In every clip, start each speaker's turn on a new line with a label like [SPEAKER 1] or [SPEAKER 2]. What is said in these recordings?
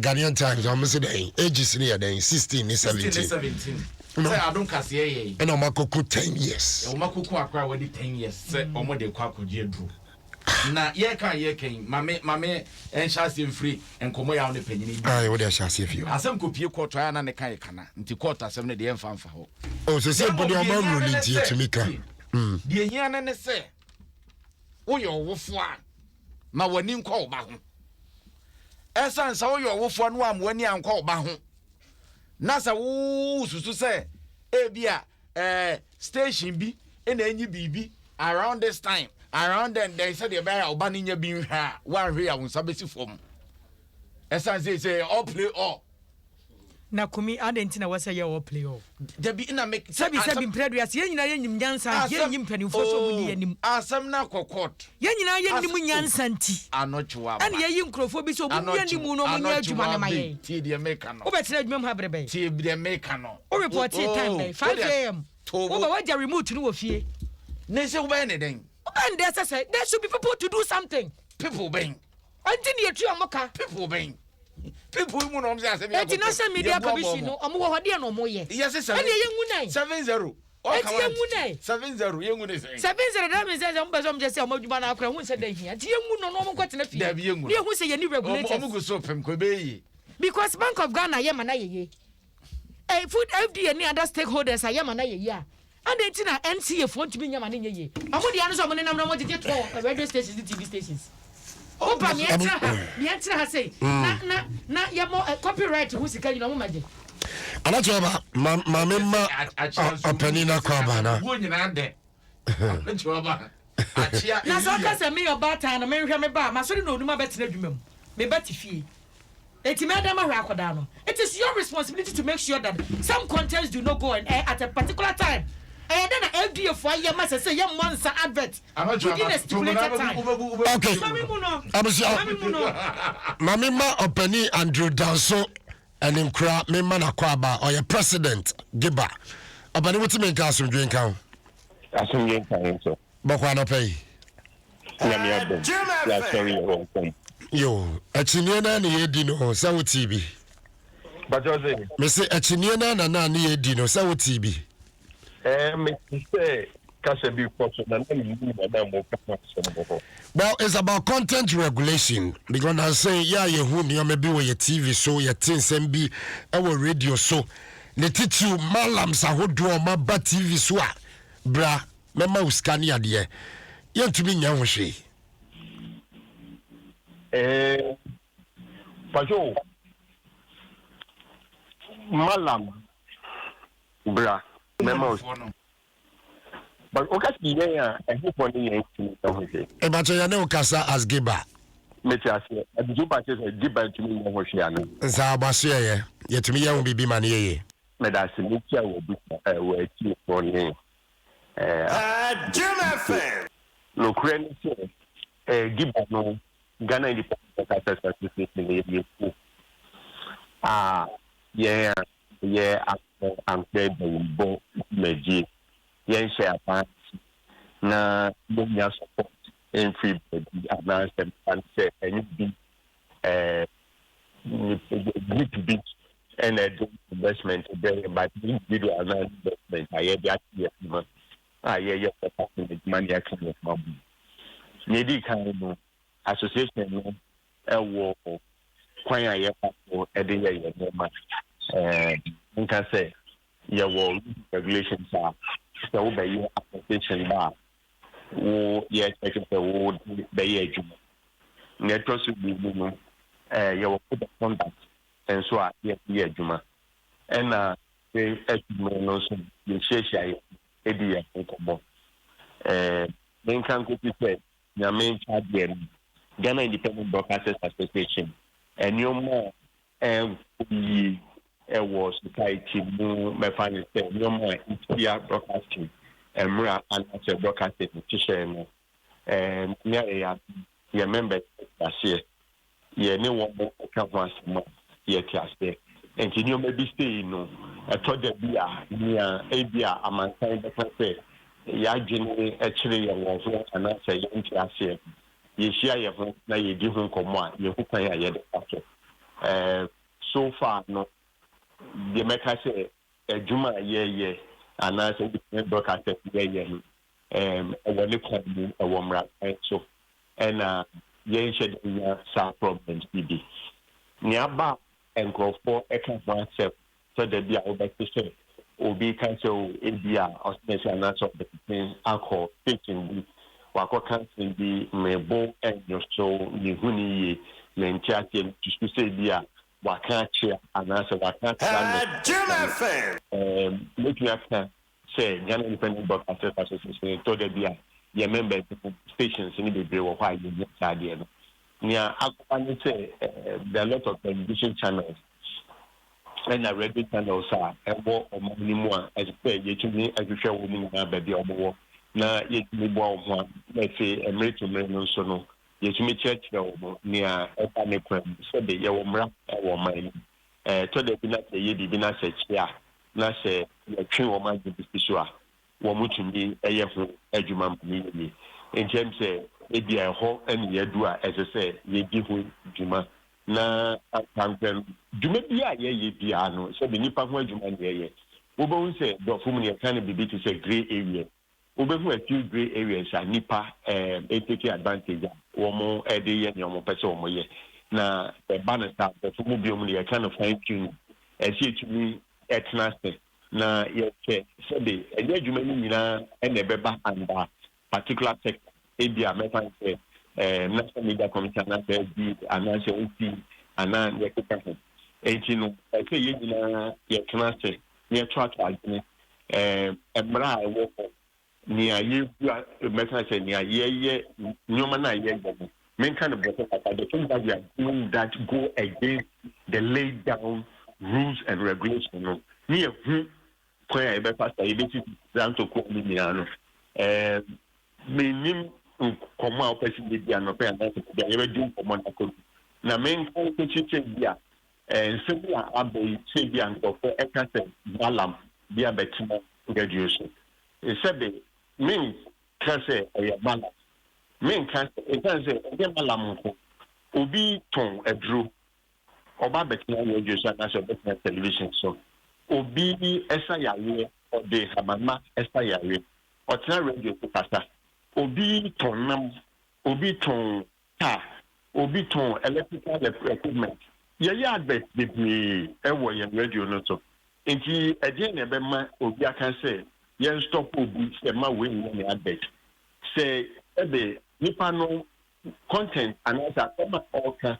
[SPEAKER 1] Ghanaian Times, I'm saying ages near then 16 ni 17.
[SPEAKER 2] 17. Say I don't cast ye.
[SPEAKER 1] And Omakoko 10 years.
[SPEAKER 2] Omakoko akwa wedi 10 years. Say omo de kwa koje dru. Na ye kan mame en chance free en komo ya on panyini.
[SPEAKER 1] Ah, what dey chance if you.
[SPEAKER 2] Asem kopie court ya na ne kan kana. Nti court asem ne de emfa ho.
[SPEAKER 1] Oh, so say body am ruling tie to make.
[SPEAKER 2] De hia ne say wo yo wofo a ma wani nkwa oba ho. Esan sa wo yo wofo no am wani ankwa oba ho. Na sa wo susu say e bia station bi e na enyi bibi around this time. Around then they said the bear obani nya bi nhwa one hwe awon sabesi fom. Esan say all play all.
[SPEAKER 3] Na kumi adentina wasa ye all play all.
[SPEAKER 2] There be na make
[SPEAKER 3] sabi preduas ye nyina ye nyim nyansa ye nyim panimfo so mu ni anim.
[SPEAKER 2] Asem na kokot.
[SPEAKER 3] Ye nyina ye nim nyansa nti.
[SPEAKER 2] Anochwa.
[SPEAKER 3] An ye nkrofo bi so mu ni anim no mu nya adwuma na maye.
[SPEAKER 2] Tie de make no.
[SPEAKER 3] Obetena adwuma mu habrebe.
[SPEAKER 2] Tie de make no.
[SPEAKER 3] O report time 5 am. Oba waja remote no wo fie.
[SPEAKER 2] Ne se wo be ne den.
[SPEAKER 3] And there should be people to do something.
[SPEAKER 2] People being.
[SPEAKER 3] Until you try moka.
[SPEAKER 2] People being. People who know say
[SPEAKER 3] international media commission no omo wo hode no mo ye.
[SPEAKER 2] Yes sir.
[SPEAKER 3] And ye
[SPEAKER 2] 70.
[SPEAKER 3] O ka
[SPEAKER 2] 70 ye ngune say.
[SPEAKER 3] 70 that means say omo bezo just say omo djuma na akra hu say dan hia. Ti ye ngu no omo kwatena fie.
[SPEAKER 2] Da bi ye ngu.
[SPEAKER 3] Ye hu say ye ni regulators.
[SPEAKER 2] Omo go so pem ko be yi.
[SPEAKER 3] Because Bank of Ghana ye mana ye. Food FDA ni other stakeholders are ye mana ye ya. And then tina NCF want to be nyama ne ye. Amu dia no so mo ne nam no mo tete to radio stations TV stations. Opa mi entra ha say na ye mo copyright hu sika nyina mo maje.
[SPEAKER 1] Anachoba mamemma openina kwa bana.
[SPEAKER 2] Wo nyina de. Anachoba. Achia.
[SPEAKER 3] Na so ka say me your bata na me hwe me ba ma so no onuma betena adwuma mu. Me bati fie. It is your responsibility to make sure that some contents do not go on air at a particular time. And then FDA for your must say your monster advert within a stipulated time.
[SPEAKER 1] Okay. Mamima Openi Andrew Danso and Nkra Mema Nakwaba or your president Giba. Openi what make us drink out?
[SPEAKER 4] Asum yen so.
[SPEAKER 1] Bokwana pay. Yo, achinie na ne yedi no sa wo TV.
[SPEAKER 4] But Jose,
[SPEAKER 1] me say achinie na ne yedi no sa wo TV.
[SPEAKER 4] Me say kase bi question na me na mo ka.
[SPEAKER 1] Well, it's about content regulation because I say yeah you hu me maybe with your TV so your things and be our radio so ne titu malam sa hodo ma ba TV so a bra mema uskani ade ye ntumi nya ho hwe.
[SPEAKER 4] Pajo malam bra memo but okay yeah I hope one day
[SPEAKER 1] e ba ya ne ukasa as Giba
[SPEAKER 4] me tia se Giba say Giba ntumi nya ho hwe anu
[SPEAKER 1] nsa abaso ye yetumi ya ho bibi ma ne ye
[SPEAKER 4] me da se me tia wo bi wo ati for ne
[SPEAKER 5] Jim FM
[SPEAKER 4] no kreni se Giba no Ghana Independent Artists Association I'm dead bo meji yen share party na bonya support in free advance and say any big big and investment there but individual investment I that year money actually need kind association no ewo kwan aye papo ede ye ma nka say ye wo regulations are so we be association ba wo ye check wo be ye adwuma na trust bi no ye wo put the contact and so ye adwuma and say adwuma no so ye share edi ye kobo nka ko ti say na main charge Ghana Independent Broadcasters Association and your more we was society no me find say no more India broadcasting and more and broadcasting institution and yeah members last year yeah no one can once more yeah class there and you maybe stay no I told them be near abia am saying that say yeah generally actually was and I say in class here ye share ye ho na ye di ho komo a ye ho kwan ya ye de aso so far no the meka say adwuma ye and I say the broadcast ye when it comes to a warm wrap so and ye shed some problems be nearby and go for a concept so that the other say obi cancel India or special of the thing alcohol taking wako cancel the mebo and your show ni huni mentality to say dia waka chair and answer waka make you after say Ghana Independent Broadcasters Association to the dia your member stations in the be why you get that there near akwa say there are a lot of television channels and the radio channels are ebo omo as say yetumi ahwehwe wo mu na ba bia omo na yetumi bo ho na say emeto no so no yetumi church wo near eba ne kwam so de ye wo mra wo man to the bi na say ye bi na say chia na say yetwe wo man de bi so a wo mutumi eye ho adwuma mmi in terms say ebi ho and ye do a as say ye gi ho dwuma na atanten dwuma bi a ye bia no so be nipa ho adwuma ne ye wo bo say do fum ne kan bibi to say gray area wo be hu a few gray areas a nipa take advantage wo mo e de ye ne wo pese wo mo ye na e banner sta do fum bi o mo ne kan fine tune e si etumi etnaste na ye che so be e adwuma ni nyina e na beba anda particular sector e bia me fan say national media commission na be ananse oti anan ye keka enti no e say ye nyina ye tnaste ye track agene emra e wo ni aye bua mekan say ni aye nyoma na aye go men kind of the thing that we are doing that go against the laid down rules and regulations no ni hu kwa e be pastor e be ti down to ko ni no menim komo a opesi bia no pe na se bia ye be dum komo na ko na men kan ko chiche bia se bia abai se bia nko for e ka se balam bia betima graduation e se be men kan se e balam men kan e kan se e balam ko obi ton edru oba betima graduation na se betima television so obi esa yawe o de hamama esa yawe o tena radio to kasa obi ton nam obi ton car obi ton electrical equipment ye advert be ewo ye radio no so enti ade na be ma obi aka say ye stop obi se ma we ni advert say ebe nipa no content anasa come oka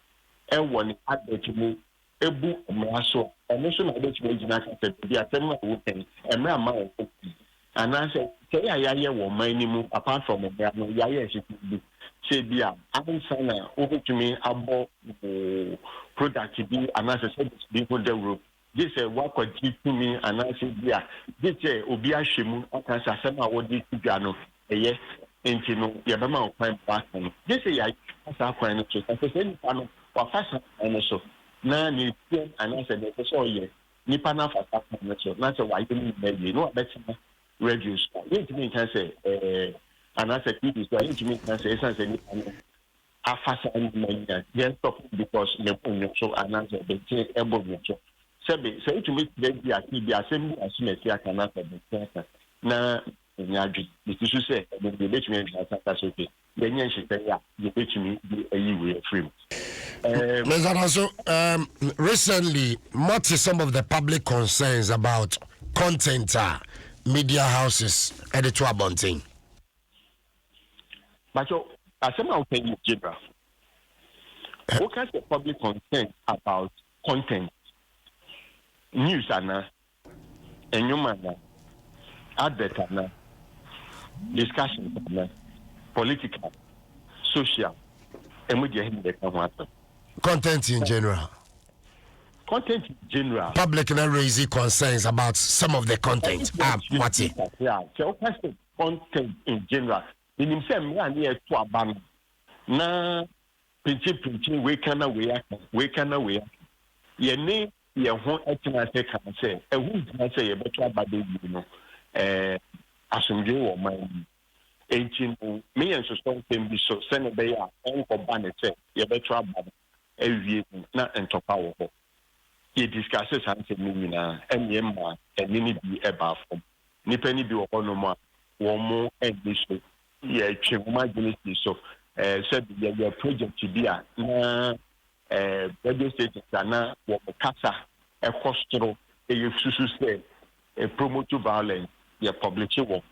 [SPEAKER 4] ewo ni advert mu ebu mraso eno so na advert mu gina ka say bi atem na wo ten emra ma o and I said, say I woman apart from a brand no ya she be say bia ansana over to me about product be and I said be for the group this what could give to me and I said bia this obi ahwemu aka say asema wo di tudwa no eye enti no ye be ma kwan back this ya asa kwan no so say ni pa no wa fasa no so na ni and I said so ye ni pa na fasa no so na say wa you me no better reduce. It means I say, and I said, it means I say, I fast and then stop because the point so and answer the take able so. Say to me, the assembly as soon as I can answer the answer. Now, this is say, the engagement has okay. Then you should say, yeah, you bet me a year free.
[SPEAKER 1] Recently, what is some of the public concerns about content? Media houses editor Abonting.
[SPEAKER 4] But as I'm out in general, what kind of public concern about content, news, and human advert, discussion, political, social, and media
[SPEAKER 1] content in general.
[SPEAKER 4] Content in general.
[SPEAKER 1] Public now raising concerns about some of the content. Mati.
[SPEAKER 4] Yeah, so content in general. In himself, we are to abandon. Na preaching, we cannot we. Ye ne ye ho etina say can say. E hu can say ye better abandon you know. Asumje wo man. Enti me and so something be so send be ya on ko ban say ye better abandon. ewie na entopa wo ho ye discuss sanse ni nyina enye ma eni ni bi eba fom nipa ni bi wo ho no ma wo mo english ye twema agility so said ye project bi a na radio station na wo kasa e kostro e susu say promote violence ye publish wo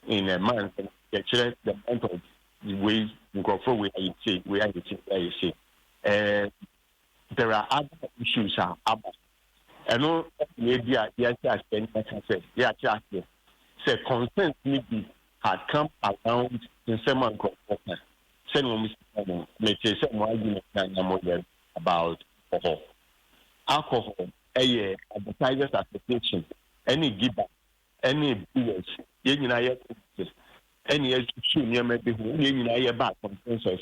[SPEAKER 4] in a month ye chere the month of the way go for we say there are other issues about and maybe yes say consent maybe had come around in some conference send me say some argument about alcohol advertisers association any giver any viewers any issue near maybe who you back consensus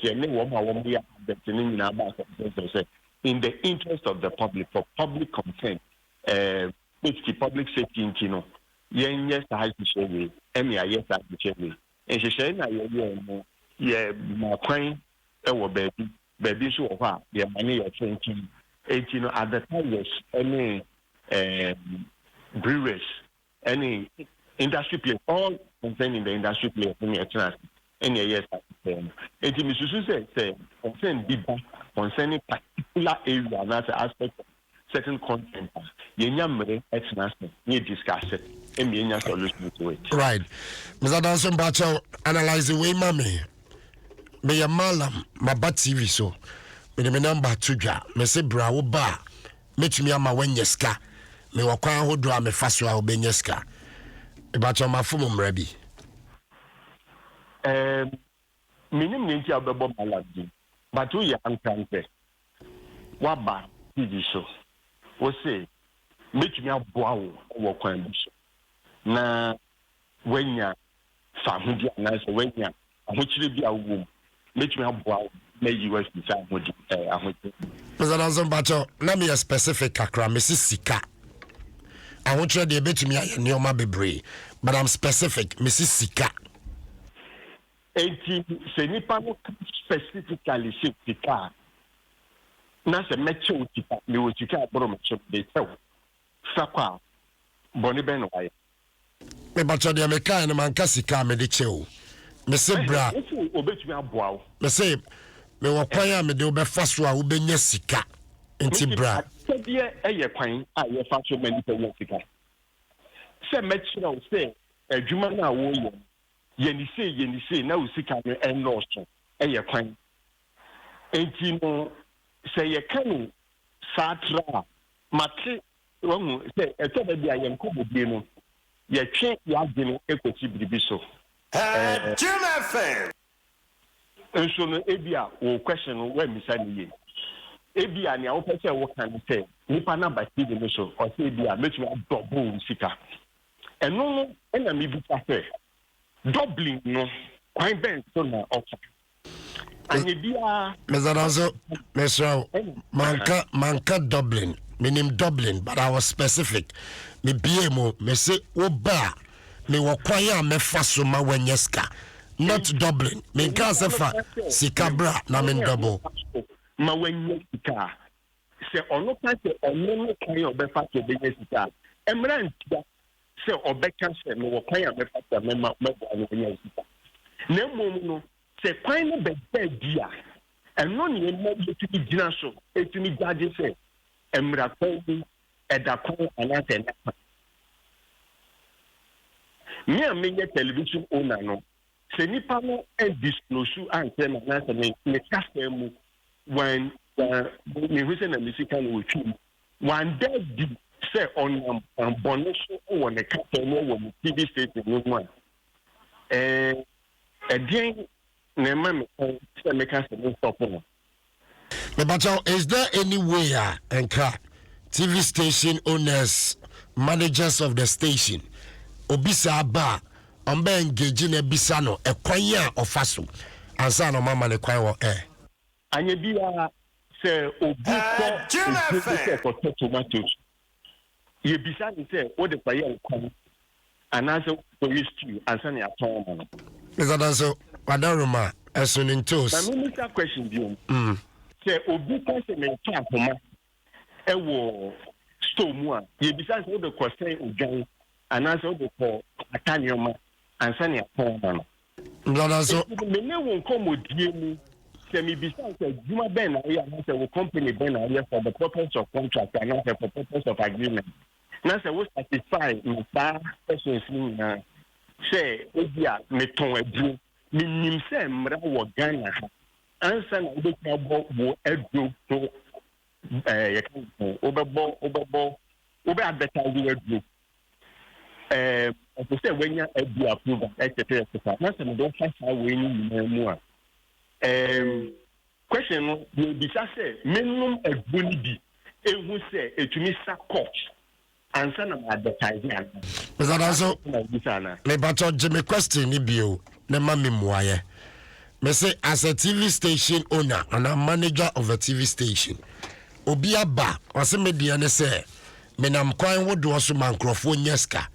[SPEAKER 4] in the interest of the public for public consent which the public safety yes I have to show me any yes I have to show me and she said my coin baby so far the money of 18 advertisers any brewers any industry players all concerning the industry players in the chance any yes it is say concern people concerning particular area and as aspect of certain content yenyamre etnas ni discuss it and yenya solution to it
[SPEAKER 1] right Mr. Danson Bacho analyze the way mami me ya malam maba TV so me me number 2 dwa me se bra wo ba metumi ama wanyeska me wakwan hodo a me faso a obenyeska Bacho mafumo mrabi
[SPEAKER 4] minim nti abebo maladi but we ya ankanse waba TV so wo say metumi aboa wo kwan bi so na wanya famudi na so wanya ahochire bi awo metumi aboa na US bi sa ahodi ahodi
[SPEAKER 1] Mr. Bacho na me specific kakra me sika ahochire de betumi aye neoma bebre but I'm specific me sika
[SPEAKER 4] enti se nipa no specifically sika na se meche utika me utika bro meche de tew sakwa boni ben waye
[SPEAKER 1] me Bacho de me kan na man kasika me de chew me se bra
[SPEAKER 4] obetumi aboa
[SPEAKER 1] me se me wakwan a me de obefa so a obenya sika enti bra
[SPEAKER 4] se de eye kwan a ye fa so mani pe sika se meche na se adwuma na wo ye yeni say na usika no enloso eye kwan enti no say ye kan satra mate wonu say eto ba bia ye nkobodie no ye twe ya gene ekoti bibi so
[SPEAKER 5] Jim FM
[SPEAKER 4] enso no ebia wo question no wa misa ni ye ebia ne a wo pese wo kan say nipa na ba ti de so o say ebia metumi double usika eno no na me bi ta say doubling no quite ben so na offer anye bia
[SPEAKER 1] Mr. manka doubling meaning doubling but I was specific me BMO me say oba me wakwan a me faso ma wanyeska not doubling me can say fa sikabra na me double
[SPEAKER 4] ma wanyeska se ono ka se ono no kan obefa to be sika emra ntia se obeka se no wakwan a me faso me ma no wanyeska na mom no se kwan no be dia eno ne mo betumi gina so etumi gade se emra kwan eda kwan anase na me a menye television owner no se nipa no e disclose answer na na se me kasa mu when me who na musical no twu one day di se on bonus won the kasa no won TV station no one again na me se me kasa no stop no.
[SPEAKER 1] But is there any way enka TV station owners managers of the station obisa ba on be engage na bisa no ekwan a ofaso ansa no mama ne kwan wo
[SPEAKER 4] anye bia se obu ko tomatoes ye bisa ni se o de kwaye kwan anase police stew ansa ne aton mo
[SPEAKER 1] Mr. Danso wadaruma esunin toes
[SPEAKER 4] na me question bi sɛ obi ka sɛ mentɔ akoma ɛwɔ store mu a yɛbisa sɛ wode kɔsɛn odwan anaasɛ wode kɔ ata nneɔma ansa ne apɔn ma no
[SPEAKER 1] so
[SPEAKER 4] mene wo nkɔmmɔdie mu sɛ mebisa sɛ adwuma bɛn na woyɛ anaasɛ wo company bɛn na woyɛ for the purpose of contract anaasɛ for purpose of agreement na sɛ wo satisfy me saa questions no nyinaa sɛ ebi a metɔn aduro menim sɛ mmara wɔ Ghana ha ansa na wobɛtumi abɔ wo aduro so yɛka wobɛ advertise wo aduro ɛfo sɛ wanya aduro approval etc na sɛ mede wofa saa wei no nyinaa mu a question no yɛbisa sɛ menom aduro no bi ɛhu sɛ ɛtumi sa court ansa na advertise ana
[SPEAKER 1] so me bato Jimmy question ni bio ne ma me muaye me say as a TV station owner and a manager of a TV station obi aba wase media ne say me nam kwan wodo so mankrofo nyeska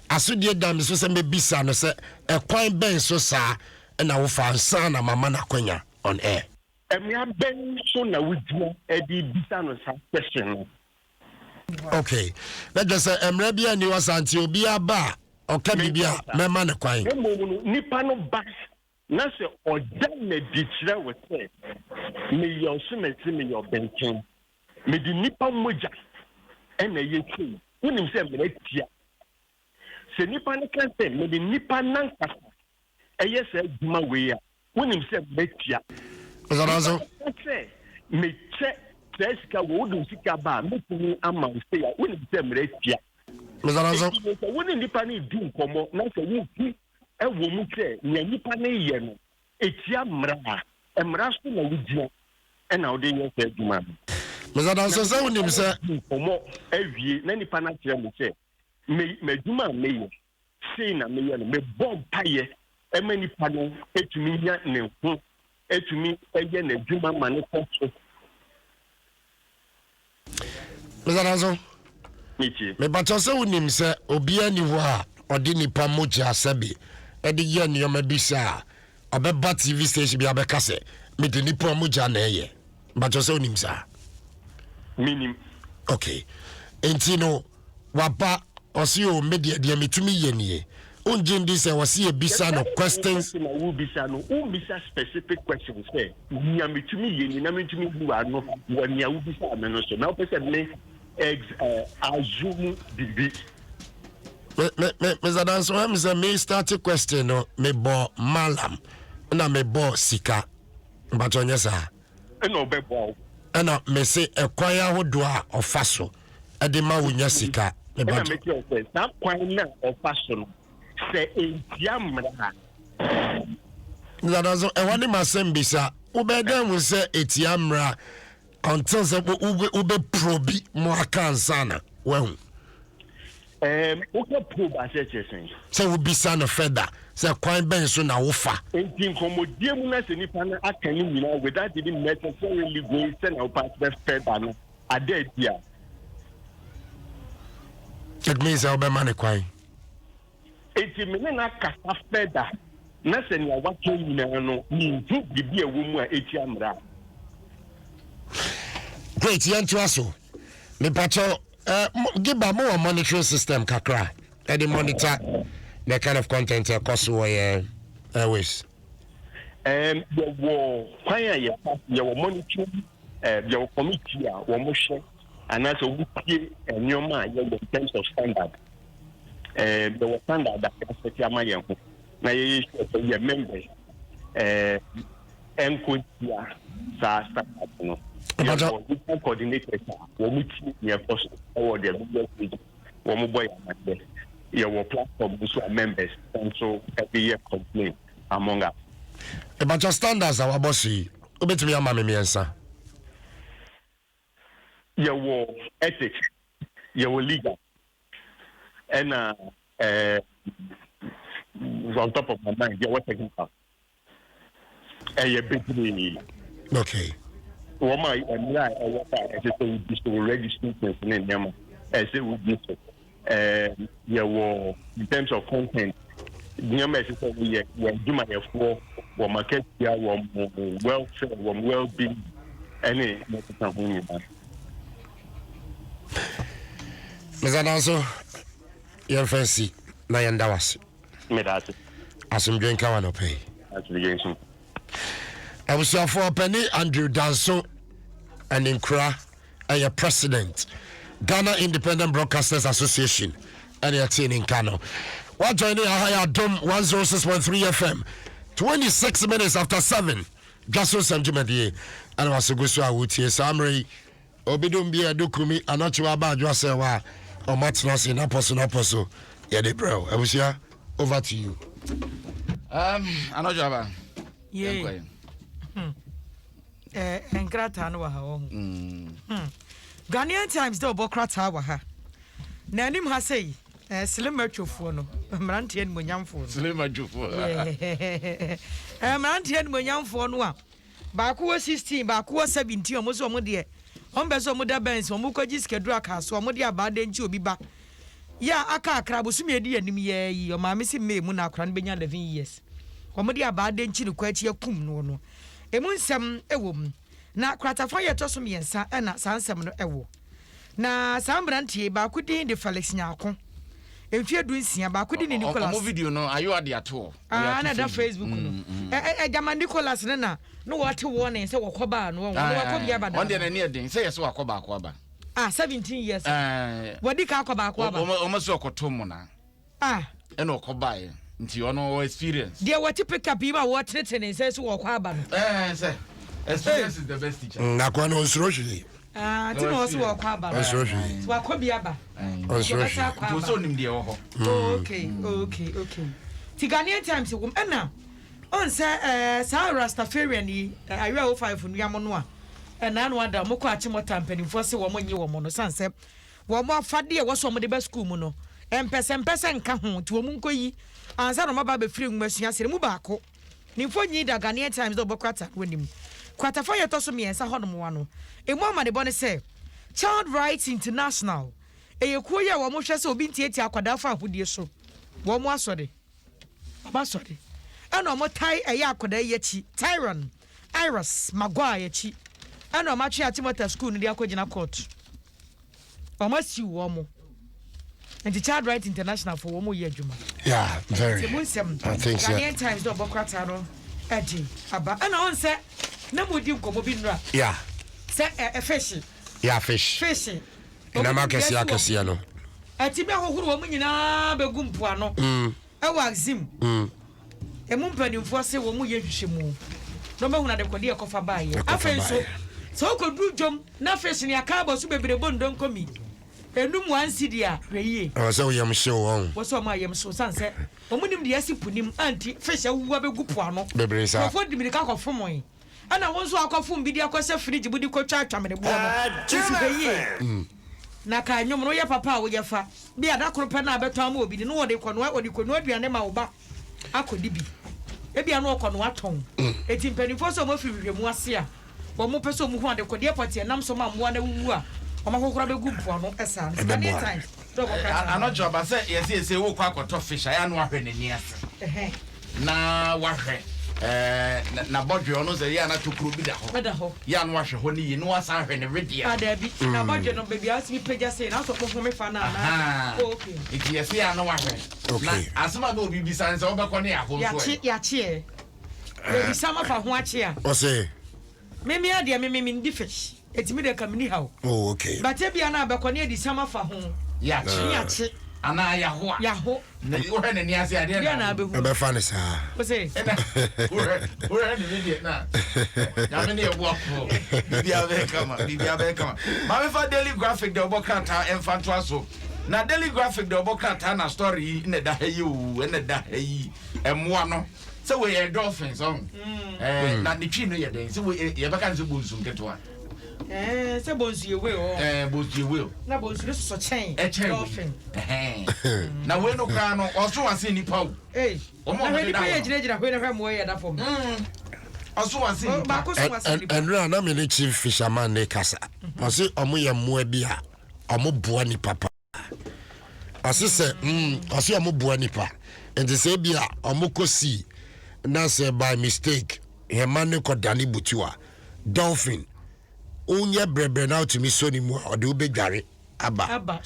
[SPEAKER 1] asodie dam so say me bisa no say e kwan ben so saa na wo fa ansa na mama na kwanya on air
[SPEAKER 4] emia ben so na wudua e di bisa no sa question no.
[SPEAKER 1] Okay, let's just say emre bia ni wasanti obi aba oka bibia mema ne kwan
[SPEAKER 4] nipa no ba na se oja na dikira we se me yo so na ti me yo benkin me di nipa moja e na ye twi unim se me tia se nipa ne kan se me di nipa nan kasa e ye se duma we ya unim se me tia
[SPEAKER 1] Zarazo
[SPEAKER 4] me che Jessica would sika ba mutumi ama se ya woni se mretia
[SPEAKER 1] Mezarazo
[SPEAKER 4] woni nipa ni du nkomo na se wuti e wo mu che nya nipa ne ye no etia mra emra so na wugia e na ode ye se aduma
[SPEAKER 1] Mezarazo se woni se
[SPEAKER 4] nkomo awie na nipa na kire mu che me aduma me ye sei na me ye no me bomb paye e ma nipa no etumi nya ne ho etumi eye na aduma ma ne koso
[SPEAKER 1] Mezarazo me bacho se unim se obi ani ho a odi nipa moja asabi e de ye nneoma bisa obeba TV station bi abeka se me de nipa moja na eye bacho se unim sa
[SPEAKER 4] minim
[SPEAKER 1] okay entino waba osi o media de metumi ye nie unjin di se wasi e bisa no questions
[SPEAKER 4] na wo bisa no o bisa specific questions say nya metumi ye ni na metumi bu ano wo nya wo bisa me no so na o pese me assume the
[SPEAKER 1] me zadanso am say me start a question no me bo malam na me bo sika bacho nyesa
[SPEAKER 4] na obebo
[SPEAKER 1] na me say ekwan ahodo a ofaso e de ma wonya sika me bacho
[SPEAKER 4] me say that kwan na ofaso no se entia mra
[SPEAKER 1] zadanso e wani masembisa ubedem wo say etia mra until se ube probi mo akansana wehu
[SPEAKER 4] okay probe assessment
[SPEAKER 1] se wo bisa no feda se kwan ben so na wo fa
[SPEAKER 4] enti nkomodie mu na se nipa na akani nyina without even necessarily going send our partner feda no ade dia
[SPEAKER 1] it means I be man kwan
[SPEAKER 4] enti me na kasa feda na se ni awato nyina no ni bibi ewo mu a eti amra.
[SPEAKER 1] Great, yantuaso. Me pacho give ba more monitoring system kakra. E dey monitor the kind of content across airways.
[SPEAKER 4] Wo kwanya ye wo monitoring ye wo committee a wo mo hwe anaso wo pie enyoma ye in terms of standard. The standard that expect ya mayen ho. Na ye members enkotia sa standard no. The coordinator when we team near first or the business one boy and your platform so members and so every year complain among us.
[SPEAKER 1] But your standards our bossy obetumi ama me miensa.
[SPEAKER 4] Your ethics, your legal and on top of my mind, your technical.
[SPEAKER 1] Okay.
[SPEAKER 4] Woma emra ewota ese so register things in them ese we do so in terms of content nyama ese so we do my for market here welfare well being any company.
[SPEAKER 1] Mizanaso, your fancy, Nayan Dawas.
[SPEAKER 4] Medasi.
[SPEAKER 1] As I'm drinking one pay.
[SPEAKER 4] That's the game.
[SPEAKER 1] I was here for a penny, Andrew Danso, and in Kra, a president, Ghana Independent Broadcasters Association, and your team in Kano. What joining a higher dome 106.3 FM, 26 minutes after 7. Jaso Sanjumadi, and I was a good so I would hear Samri, Obidum be a dokumi, and not you about Josewa, or Matnas in Apostle, yeah, the bro. I was here, over to you.
[SPEAKER 2] I know Java.
[SPEAKER 3] Yeah. Enkrata no wa ha. Ghanaian Times do bokrata wa ha. Na nim ha sei slim atwofo no mrantie ni monyamfo.
[SPEAKER 2] Slim atwofo.
[SPEAKER 3] Mrantie ni monyamfo no a. Ba ko 16, ba ko 17 omo so omo de. Ombe so omo da benz omo kwaji skedu aka so omo de abade nchi obi ba. Ya aka akra bosumi edi anim ye yi o ma me si me mu na akra no benya 11 years. Omo de abade nchi no kwachi akum no no. Emu nsem ewom na kratafo yeto so miensa na sansem no ewo na sambrantie ba kudin de Felix Nyako emfie du nsia ba kudin ni Nicholas
[SPEAKER 2] omo video no ayo ade ato
[SPEAKER 3] na da Facebook no Jama Nicholas na no what warning say wokoba no wokobi abada
[SPEAKER 2] on de na ne den say yes wakoba akoba
[SPEAKER 3] 17 years wadi ka akoba akoba
[SPEAKER 2] omo so okoto mu na ena okoba ye nti ono experience
[SPEAKER 3] dia what pick up ima what threatening say so wokoba no
[SPEAKER 2] say experience is the best teacher.
[SPEAKER 1] Nakwa no nsrohwe.
[SPEAKER 3] Tino was walk aba.
[SPEAKER 1] Nsrohwe.
[SPEAKER 3] Wakobi aba.
[SPEAKER 1] Nsrohwe.
[SPEAKER 2] To so nim de ho.
[SPEAKER 3] Okay. Ti Ghanaian Times wom na on say Sir Rastafarian ni awe 05 no yamo no a na no ada moko achimota mpanimfo se wo monye wo no sanse wo mo afade e wo so mo de ba school mu no empese nka ho ti wo mu nkoyi ansa no maba be free ngasua sere mu baako nimfo nyi da Ghanaian Times do bokrata wonim kwatafa yeto so miensa ho no mo no emu amade bone say Child Rights International eyekuo ye wo mo hwe se obi ntieti akwada fa ahodie so wo mo asode abasode ana mo tai eye akwada ye chi Tyron Iris Magua ye chi ana ma twe atimota school no dia akogina court o ma si wo mo and the Child Rights International for wo mo ye adwuma
[SPEAKER 1] Yeah, very.
[SPEAKER 3] I think so. Ghanaian Times do bokrata no edi aba ana on say na modi nkomo bi nra
[SPEAKER 1] Yeah.
[SPEAKER 3] Say a fish.
[SPEAKER 1] Yeah, fish. Na makesi akesi no.
[SPEAKER 3] Ati be hohuru wo nyina be gumpo ano. E wa exim. Emu mpanimfo se wo mu ye hwehwemu. No me huna de kodi e kofa ba ye. Afenso. So kodu dwom na fish ni akaba so bebre bondo nkomi. Enum wan sidi a hweye.
[SPEAKER 1] O se wo yem hyew won.
[SPEAKER 3] Wo so ma yem so sanse. Omunim de asipunim anti fish awuwa be gupo ano.
[SPEAKER 1] Bebre sa.
[SPEAKER 3] Fo di mi ka kofomon. Ana wonso akofum bi dia kwese fridge budi ko twatwa me de bo no. Na ka nyom no ye papa wo ye fa. Bi adakoro pe na abeto am obi no wode kono aduane ma wo ba akodi bi. E bia no kono aton. Eti mpanifo so mo fiwihwemu ase a. Wo mo peso mu hu ade kodi apote nam so ma mo na wuwu a. O ma kokora be gumpo no esa. Ghanaian Times.
[SPEAKER 2] Ano job say yes wo kwa akoto fish ya no ahwe nani ase. Na wahwe na bodwe ono ze ya na tokuro bi da ho ya no ahwe ho ni yi no asa ahwe ne redia
[SPEAKER 3] ada bi na bodwe no baby asimi pagya say na so kofo me fa na okay
[SPEAKER 2] iti yes ya no ahwe na asema no obi bi san se obekọ ne aho so
[SPEAKER 3] ya chi baby sama fa ho achi a
[SPEAKER 1] O say
[SPEAKER 3] me ade me ndi fish etimi de kamini ha
[SPEAKER 1] oh okay
[SPEAKER 3] but e bia na abekọ ne di sama fa ho
[SPEAKER 2] ya chi ana ya ho na wo hwe ne ni ase ade
[SPEAKER 3] na abehu
[SPEAKER 1] be fa ne sa
[SPEAKER 3] o say
[SPEAKER 2] wo hwe ne ni na ya me ne ebu afo bibia be kama ma me fa Daily Graphic de obokata enfanto aso na Daily Graphic de obokata na story ne da hayi o ne da hayi emwa no se we ye dolphins on na ni twi no ye den se we ye beka nse bonsu nketo
[SPEAKER 3] se bonsu ye we o
[SPEAKER 2] bonsu ye we
[SPEAKER 3] na bonsu so chain dolphin
[SPEAKER 2] na we no kra no oso ase nipa o
[SPEAKER 3] na we ni pa ye gira hwe na hwe mo ye da fom
[SPEAKER 2] oso ase nipa
[SPEAKER 3] ba ko so ase nipa
[SPEAKER 1] and na me ni chief fisherman ne kasa o se omo ye moa bi a omo boa ni papa ase se o se omo boa ni pa and say bi a omo kosi na say by mistake he man ko dani butua dolphin unye brebre na utimi so ni mu ode ubedware aba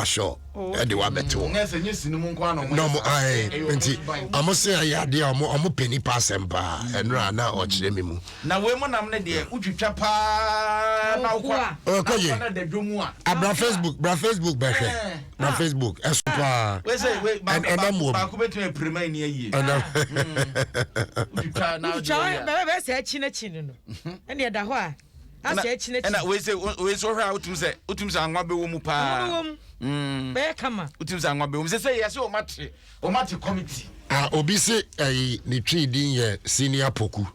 [SPEAKER 1] sure e de wa beto
[SPEAKER 2] ngese nyesini mu nkwa no
[SPEAKER 1] no mo ai enti amo se ayade amo peni passempa enra na o kire me mu
[SPEAKER 2] na we mo nam ne de utwitwa pa na kwa
[SPEAKER 1] na
[SPEAKER 2] de dwomu a
[SPEAKER 1] abra Facebook behwe na Facebook esopa
[SPEAKER 2] we say we ba ko betu prima ni ayi utwitwa na
[SPEAKER 3] be se achi na chi no ene da ho a ase achi na chi
[SPEAKER 2] na we say hwa utum se anwa be wo mu pa
[SPEAKER 3] be kama
[SPEAKER 2] utum se anwa be wo mu se yes o mate committee
[SPEAKER 1] obi se ni twi din ye senior poku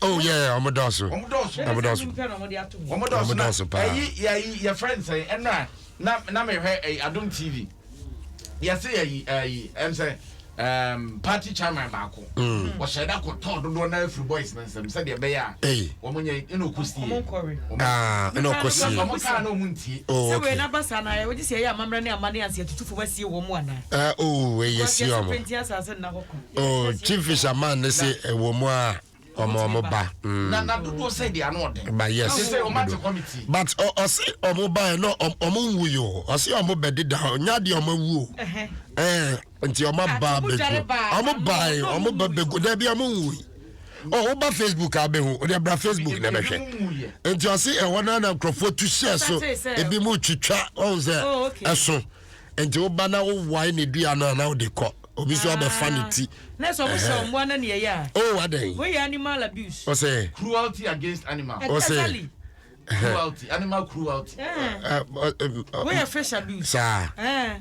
[SPEAKER 1] oh yeah, I'm a dosso.
[SPEAKER 2] Your friends say, and na me Adom TV. Yes, say party chairman baako o sheda ko ton do na free boys na nsem se de be ya o munye ino kusti
[SPEAKER 1] ino kusti
[SPEAKER 2] o mo ka na munti
[SPEAKER 3] se we na basa na we ji ya mamra ne amane anse tutufo basie wo mu ana
[SPEAKER 1] we yes yo mo chief fisherman ne se wo mu a omo ba
[SPEAKER 2] na do say dia no de
[SPEAKER 1] ba yes
[SPEAKER 2] say o mate committee
[SPEAKER 1] but o say omo ba no omo nwu yo o say omo be dida nya de omo wu nti omo ba be omo ba be go da bi omo nwu o ba Facebook abehu o de bra Facebook na be hwe nti o say e wona na crofo tu share so e bi mu twitwa o say eso nti o ba na wo wai ne dua na o de ko obi so be fanity
[SPEAKER 3] na so mo so mo na ne ya
[SPEAKER 1] oh adan
[SPEAKER 3] we animal abuse
[SPEAKER 1] o say
[SPEAKER 2] cruelty against animal
[SPEAKER 1] o say
[SPEAKER 2] animal cruelty
[SPEAKER 3] we are fish abuse
[SPEAKER 1] sa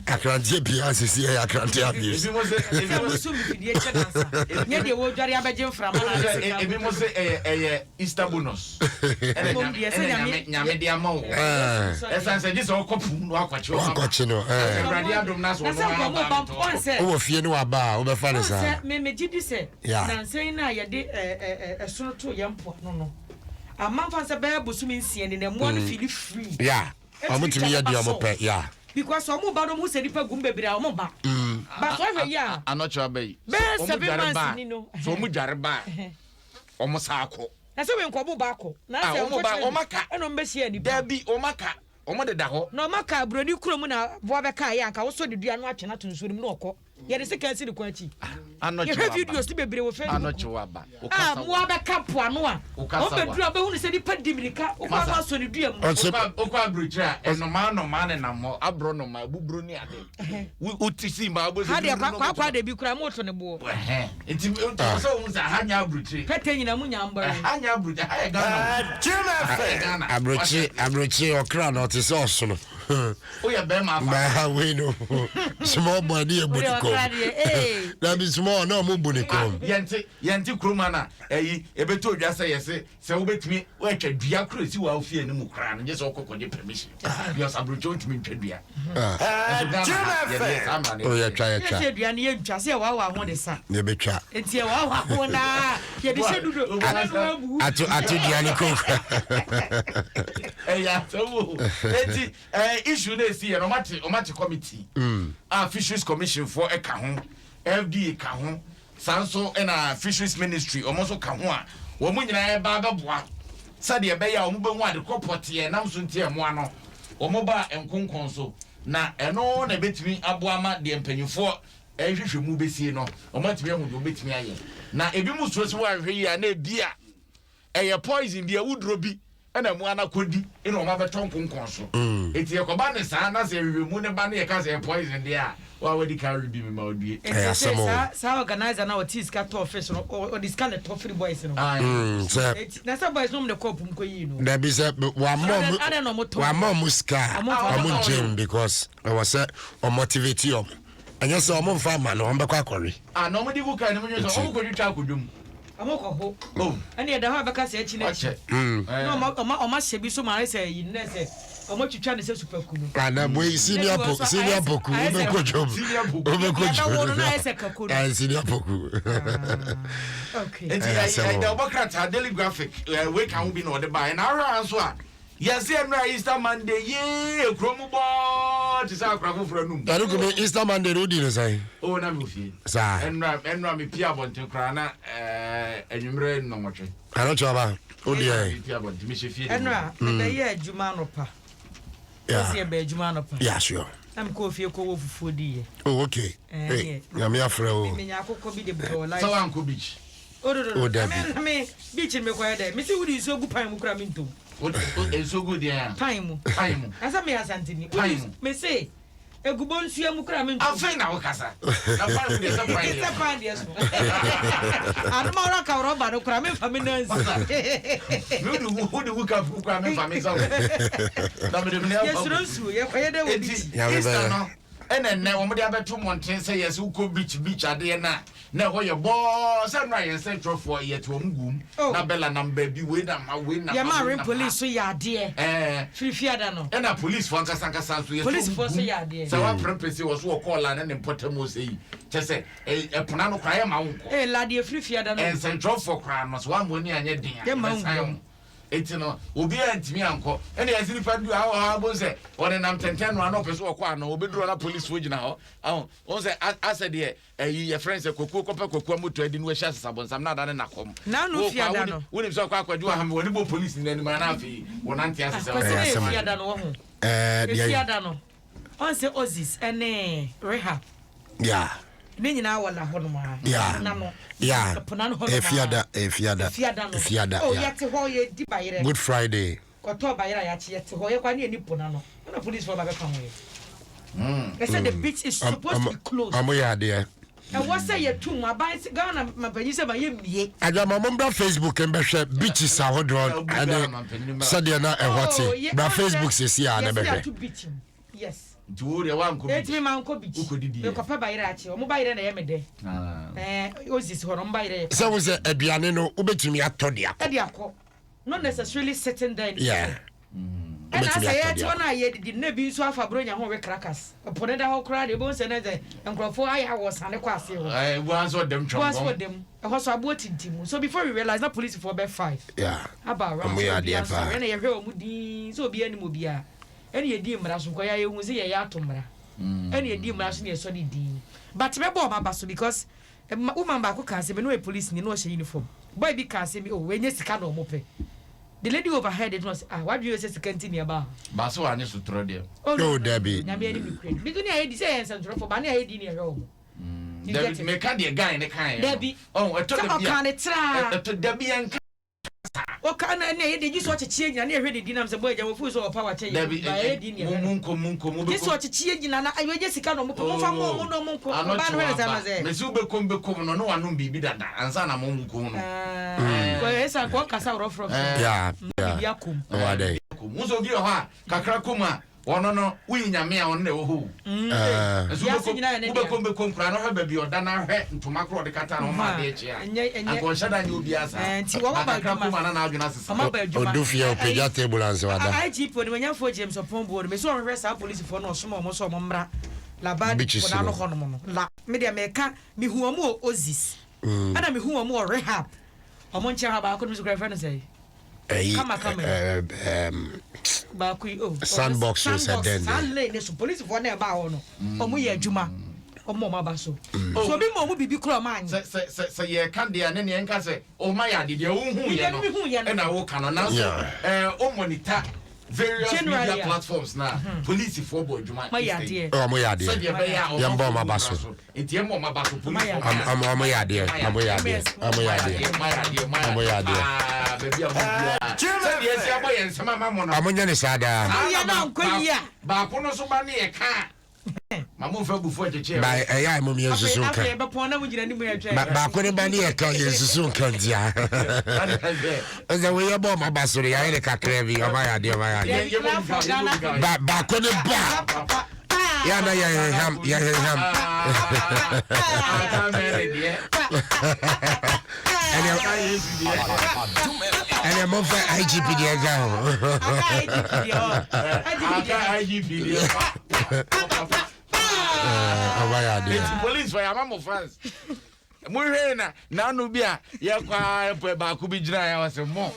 [SPEAKER 1] akrante bia sisi akrante abuse
[SPEAKER 2] ebi mo
[SPEAKER 3] so mi fidie chenansa nye de wo dware abeje mframa na
[SPEAKER 2] ebi mo say Easter bonus nyame de amawo esanse dis o kopu no akwache
[SPEAKER 1] no
[SPEAKER 2] radio adom na so no
[SPEAKER 1] o fie no aba o be fa ne sa
[SPEAKER 3] me gidi se na nsen na ye de esono to yempo no amamfa se be bosumi nsie ne na mo no feel free
[SPEAKER 1] yeah amutimi ye de omope yeah
[SPEAKER 3] because omo ba do mu se dipa gum bebira omo ba but so we ya
[SPEAKER 2] anocho abai
[SPEAKER 3] be 7 months ni no
[SPEAKER 2] so mu dware ba omo saako
[SPEAKER 3] na se we nkobo ba ko na se
[SPEAKER 2] omo ba omo ka
[SPEAKER 3] eno mbehia ni
[SPEAKER 2] da bi omo ka omo de da ho
[SPEAKER 3] na omo ka broni kurom na bo be ka ya nka wo so de dua no atwe na to nsuo nim na okọ ye de se kan si de kwa chi
[SPEAKER 2] anocho
[SPEAKER 3] ye videos ti bebire wo Facebook
[SPEAKER 2] anocho aba
[SPEAKER 3] mo ba ka po ano a o be dua be hu se di pa dimirika o kwa ma so ne dua mu
[SPEAKER 2] o kwa abrochira eno ma ne na mo abro no ma bubro ni ade utisi ma abo se
[SPEAKER 3] ha de kwa de bi kura mo to ne bo
[SPEAKER 2] enti so hu sa hanya abrochira
[SPEAKER 3] pete nyina mu nyambare
[SPEAKER 2] hanya abrochira ha Ghana
[SPEAKER 1] abrochi okra no te so so no
[SPEAKER 2] o ya be ma
[SPEAKER 1] fa we no small body ebutiko na bi small no mo buniko
[SPEAKER 2] yenti kroma na ebeto odwa se wo betimi wo atwa dua kro si wa ofie ni mu kra no je so kokode permission because abrocho ntimi ntwa dua
[SPEAKER 1] o ya twa
[SPEAKER 3] ye dua ne ye ntwa se wa ho de sa
[SPEAKER 1] ye betwa
[SPEAKER 3] enti wa ho na ye de shedudo
[SPEAKER 1] atu dua ni ko
[SPEAKER 2] ya so enti issue na si ye no mate committee fisheries commission for eka ho FDA ka ho sanso na fisheries ministry omoso ka ho a wo mu nyina e ba beboa sade be ya wo mu be hu ade kopot ye nam so ntie mo ano wo mu ba enkonkon so na eno na betimi aboama de empanyufo ehwehwe mu besie no wo matimi hu do betimi aye na ebi mu so wa hwe ya na ebi a eye poison bi a wudro bi na mu anakodi ina o ma beton konkon so eti e ko ba ne sa na se hwe mu ne ba ne e ka se poison de a wa wadi carry bi me ma odie
[SPEAKER 3] sa organizer na what is cat office no or this kind of free boys no na sa boys no me cop mko yi no
[SPEAKER 1] da bi se wa mom ska am gym because I was motivate you anya se o mo fa ma no o be kwa kore
[SPEAKER 2] no mo di buka ni mo nyo o ko di twa kodum
[SPEAKER 3] amoko ho ani e da ha be ka se achi na achi no ma shebi so ma se yi na se omo twitwa ne se super kunu
[SPEAKER 1] ana boy senior poku ubeko job
[SPEAKER 3] na ese kakunu
[SPEAKER 1] senior poku
[SPEAKER 3] okay
[SPEAKER 2] and the Obokrata Daily Graphic we can be no the buy and our answer yes Easter Monday ye kromo bo ti sa krafo franum
[SPEAKER 1] I don't go Easter Monday rodi no say
[SPEAKER 2] oh na me fi
[SPEAKER 1] sa
[SPEAKER 2] enra me pia bonten kra na enwumre no motwe
[SPEAKER 1] I don't know odi
[SPEAKER 2] pia bonten me she fi
[SPEAKER 3] enra me ye adwuma no pa yeah be adwuma no pa
[SPEAKER 1] yeah sure
[SPEAKER 3] am ko fie ko wo fufu di
[SPEAKER 1] oh okay hey ya me afra o
[SPEAKER 3] me nya akoko bi de bro like
[SPEAKER 2] so anko beach
[SPEAKER 3] me beach me ko yede me se wudi so gu pan mu kra me ntom
[SPEAKER 2] so good yeah
[SPEAKER 3] pan mu asa me asantini me say egubo nsuya mu kra me ntom
[SPEAKER 2] afei na wokasa na pan mu de so pan
[SPEAKER 3] de pan de so aduma ora ka ro ba no kra me fa me nansi
[SPEAKER 2] who do ka kra me fa me so na me de me
[SPEAKER 3] yes ronsu ye ko yede wo
[SPEAKER 2] beach no ene wo me de abeto monten say yes wo ko beach ade na ho ye bo say no ye say trofo ye to mgum na bella number bi we na
[SPEAKER 3] ya ma re police so ya ade fifiada no
[SPEAKER 2] na police for nkasa so ye
[SPEAKER 3] police for so ya ade
[SPEAKER 2] say wa prepare was wo call na ne potamo say che say epona no kwa ye ma wo
[SPEAKER 3] la de fifiada no
[SPEAKER 2] central for kwa no so wa mo ni anye din
[SPEAKER 3] ya ma wo
[SPEAKER 2] etino obi antimi anko ene ya sinipa du ha bo se wona nam tenten no ano peso okwa no obeduro na police fo gina ho on se asede ye friends kokuo kopa moto adi no we sha sabonsam na da na kom
[SPEAKER 3] na no fiada no
[SPEAKER 2] woni so kwa kwadu ha woni bo police ni ni ma na afi wona ntia se
[SPEAKER 3] fiada no ho fiada no on se ozis ene rehab
[SPEAKER 1] yeah
[SPEAKER 3] ni nyina wala ho no ma na no
[SPEAKER 1] yeah fiada
[SPEAKER 3] oh yete ho ye di bayire
[SPEAKER 1] Good Friday
[SPEAKER 3] koto bayira ya chi yete ho ye kwa ni pona no na police for ba be kan we they said the beach is supposed to be closed
[SPEAKER 1] amoya there
[SPEAKER 3] and what say you too my buy Ghana mapanyi se ba ye mie
[SPEAKER 1] ajama momba Facebook embe hwe beaches ahodro and said na ehoti ba Facebook se sia na be hwe
[SPEAKER 3] yes
[SPEAKER 2] Tuure wa nko
[SPEAKER 3] bi me man ko bi e ko pa bayira achi o mo bayira na ye me de ozis ho no bayira
[SPEAKER 1] se wo se aduane no ubetumi atode akọ
[SPEAKER 3] ade akọ not necessarily sitting there
[SPEAKER 1] yeah
[SPEAKER 3] and as I yet one I did na bi so afa bronya ho we crackers opone da ho kra de bo se na de enkrofo aya was ane kwase ho
[SPEAKER 2] we answer them chom
[SPEAKER 3] was for them e ho so abo tintim so before we realize that police for be 5
[SPEAKER 1] yeah
[SPEAKER 3] about around
[SPEAKER 1] we are there fa
[SPEAKER 3] na ye hwe o mu din so obi anim obi a ene ye di mra so koya ye hu se ye ya to mra ene ye di mra so ne so di din but me bo ma ba so because woman ba ko kan se me no police ni no she uniform boy bi kan se me oh we nye sika no mo pe the lady overhead it was what do you say continue about
[SPEAKER 2] ba so anye sutro de
[SPEAKER 1] oh Debbie
[SPEAKER 3] na me ni me because ni ayi di say central for ba ni ayi di ni e ho
[SPEAKER 2] Debbie me ka de guy ne kan
[SPEAKER 3] Debbie
[SPEAKER 2] oh eto de bia
[SPEAKER 3] kan tra
[SPEAKER 2] eto Debbie en
[SPEAKER 3] o kan na e de ji so chechie nyina na e hwe de di nam se boy ja wo fu so power che
[SPEAKER 2] ba e di ni munko
[SPEAKER 3] be so chechie nyina na ayo je sika no mo fa mo no mo ko ba no he sama ze
[SPEAKER 2] me su be kom no no wanu bibi dada ansa na mo munko no
[SPEAKER 3] ko esa ko kasa ro from
[SPEAKER 1] yeah
[SPEAKER 3] yakum
[SPEAKER 1] no ade
[SPEAKER 2] mo so bi ho a kakra kuma ono no wi nyame a ono na wo ho ube kom kra no ha ba bi oda na hwe ntoma kro de kata no ma de echi a anko shada nyi obi asa
[SPEAKER 3] nti wo ba
[SPEAKER 2] kuma na adwuna sesa
[SPEAKER 1] odufia opeja table anse wada
[SPEAKER 3] IG po ni manyafo James Opombo me so hwe sa police for no so mo so mo mra la ba ko na no ho no no la me de me ka me hu omo ozis ana me hu omo rehab omo nche ha ba ko no so friend say ba ku
[SPEAKER 1] sandbox so said then
[SPEAKER 3] sandlane so police for na ba ho no omo ye adwuma omo ma ba so so bi mo bibi kro ma anyi
[SPEAKER 2] se ye kan de ane ne enka se o ma ya de de wo hu ye no na wo kan no na so o monitor various media platforms na police for boy adwuma
[SPEAKER 3] ma ya de
[SPEAKER 1] o mo ya de
[SPEAKER 2] ye
[SPEAKER 1] mbo ma ba so
[SPEAKER 2] enti mo ma ba so police
[SPEAKER 1] mo ya de mo ya de mo ya de
[SPEAKER 2] baby amu ye si abo ye nsema ma mo no
[SPEAKER 1] amonya ne sada
[SPEAKER 3] ya na nkoyi a
[SPEAKER 2] ba ko no so ba ne ye ka mamu fa bufu acheche
[SPEAKER 1] ba ya mo mi yesusu nka
[SPEAKER 3] ba pon na mo jira ni mo ya twa
[SPEAKER 1] ba ko ne ba ne ye ka yesusu nka dia oza we yabo ma basuri ya ile kakre bi o ma ya de ba ko ne ba ya na ya ham ɛnɛ mɔmfa IGP deɛ ga ho
[SPEAKER 2] police for your fans. Muhena nanu bia ye kwa baako bi gina ya wase mo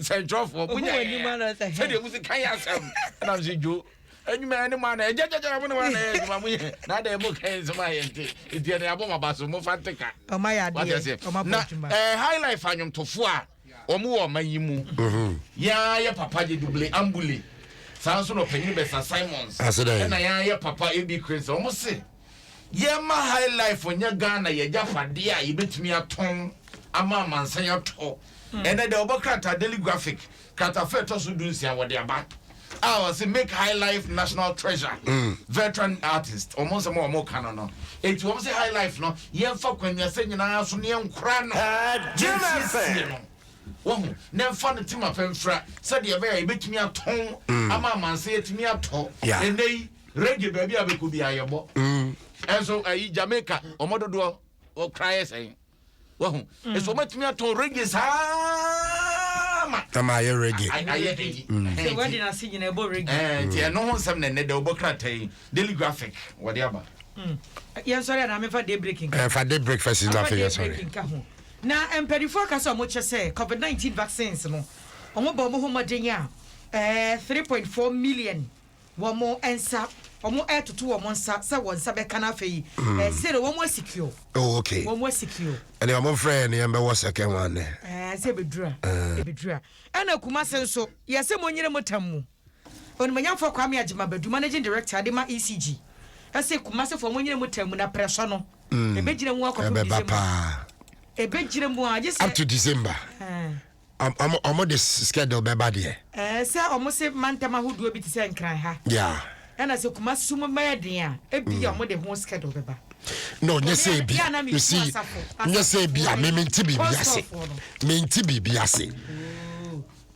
[SPEAKER 2] central for munya say de music kan ya sam na so jo anwuma ne ma na ejajaja mo na na muye na da mo kan so ma ye nti na abo mabaso mo fantika
[SPEAKER 3] o ma ya de o ma
[SPEAKER 2] na high life anyum tofo a omo wo mayimu ya papa je double ambule sanso no panyin be Simons na ya papa ebi Chris omo se yema high life onya Ghana ye jafade a yebetumi aton ama mansan yato ene de obokrata daily graphic kata feto so dunsia wode aba I say make high life national treasure veteran artist almost more canon no it was say high life no yemfa kwanya se nyina so ne enkura no wohu na fa no tima pemfra said ye be yebetumi aton ama mansan yetumi ato enei reggae baby abeku bi ayebo enso Jamaica omododo o cry say wohu eso matumi aton reggae sama
[SPEAKER 1] tama ye reggae
[SPEAKER 3] say when did I see you ebo reggae
[SPEAKER 2] tie no ho nsem ne de obokratai daily graphic wode aba
[SPEAKER 3] yen sorry na me fa day breaking
[SPEAKER 1] fa day breakfast is nothing yes sorry
[SPEAKER 3] na empedifo ka so mo che say COVID-19 vaccines no omo ba mo ho modenya 3.4 million wo mo ensa omo to wo mo nsa se wo nsa be kana fe se wo mo secure
[SPEAKER 1] oh okay
[SPEAKER 3] wo mo secure
[SPEAKER 1] and your friend yembe wo second one
[SPEAKER 3] se bedura ana kuma senso yese mo nyire motammu oni manyamfo Kwame Agema Badu managing director Adema ECG ase kuma se fo mo nyire motammu na pressure no ebegire mu akofo December ebegire mu agese
[SPEAKER 1] up to December omo the schedule be bad here
[SPEAKER 3] se omo se mantama hodo bi ti se nkran ha
[SPEAKER 1] yeah
[SPEAKER 3] and as a Kumasuma Mayadia, a be a modern horse schedule.
[SPEAKER 1] No, yes, you see, yes, be a mean to be biase. Mean to be biase.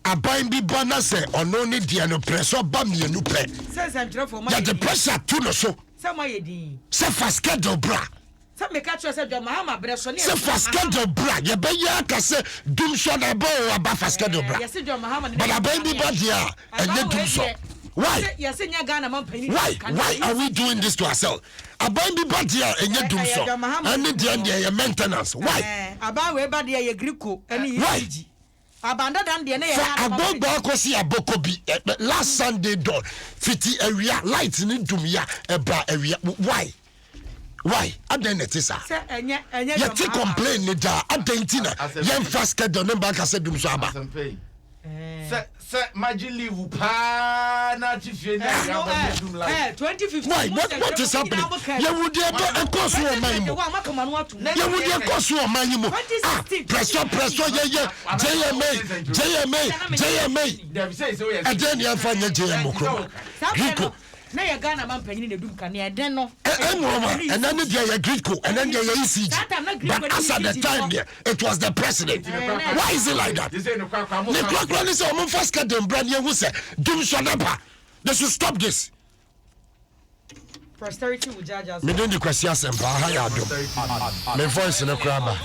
[SPEAKER 1] A bind be bonus or no need the pressure bummy and nupe.
[SPEAKER 3] Says I'm for my
[SPEAKER 1] pressure to no so.
[SPEAKER 3] Some way D.
[SPEAKER 1] Say for schedule bra.
[SPEAKER 3] Some may catch yourself, your Mahama Bresson.
[SPEAKER 1] Say for schedule bra. You be ya say doom shot a bow about for schedule bra.
[SPEAKER 3] Yes, your Mahama,
[SPEAKER 1] but a baby badia and you do so. Why? Why are we doing this to ourselves? About the body and you do so. And the maintenance. Why?
[SPEAKER 3] About where body a Greco and
[SPEAKER 1] why?
[SPEAKER 3] Abandoned the
[SPEAKER 1] about Bacosi Abokobi last Sunday door 50 area lights in Dumia about area. Why? I don't know. You take complain that Adentina, young fast get the number I said Dumsaba.
[SPEAKER 2] Say magically pa na tifie na
[SPEAKER 3] 2015
[SPEAKER 1] what is happening you would a course of mine you would a course of mine pressure JMA and then you find JMA Rico
[SPEAKER 3] na ya Ghana man panyin na dum kan ya den no
[SPEAKER 1] and then they Greco and then they ECG but as at the time there it was the president why is it like that the clock is on first get them brand new who say dum shonapa they should stop this
[SPEAKER 3] posterity will judge us
[SPEAKER 1] me don't the question sempa ha ya do me voice no craba